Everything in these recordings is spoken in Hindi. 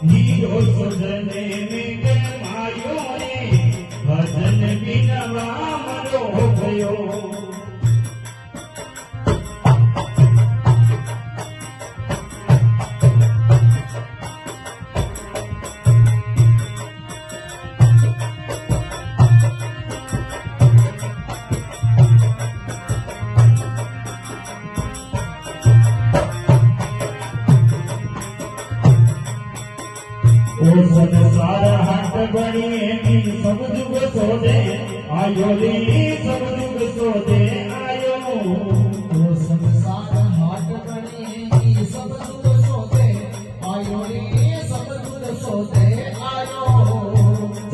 हीरो सुजने में गरमायो रे भजन बिनवा मरो भयो संसार हट बनी सब दुख सोदे आयो रे सब दुख सोदे आयो संसार हट बनी सब दुख सोदे आयो रे सब दुख सोदे आयो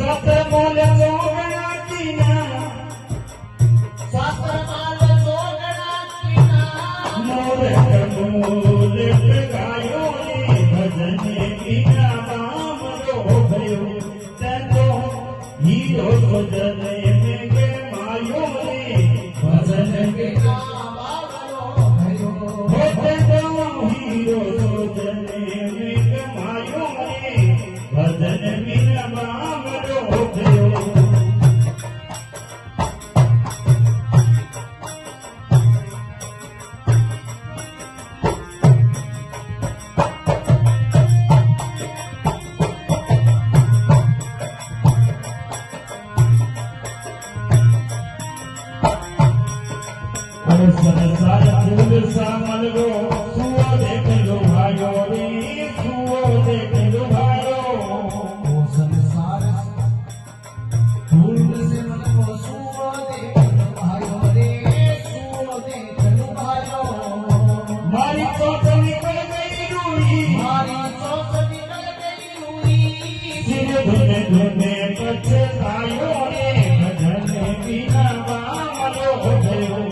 सत मोल जोगना कीना सत माल जोगना कीना मोर मोल गायो रे भजन कीना हीरो सुजने में गरमायो रे भजन बिना मरो भयो हीरो सुजने में गरमायो रे भजन बिना मरो भयो संसार फूल सामल गो सुओ देख लो भाइयो रे सुओ देख लो भाइयो संसार फूल से मन को सुओ देख लो भाइयो रे सुओ देख लो भाइयो मारी चोट निकल गई रूई मारी चोट निकल गई रूई सिर धुने धुने पछतायो रे भजन बिना मरो भयो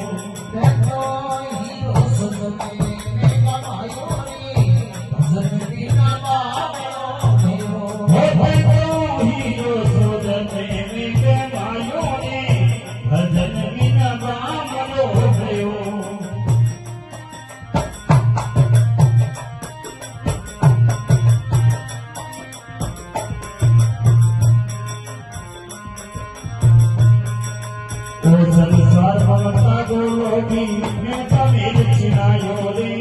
संसार ममता गोलोगी मैं तमिल छिनायो रे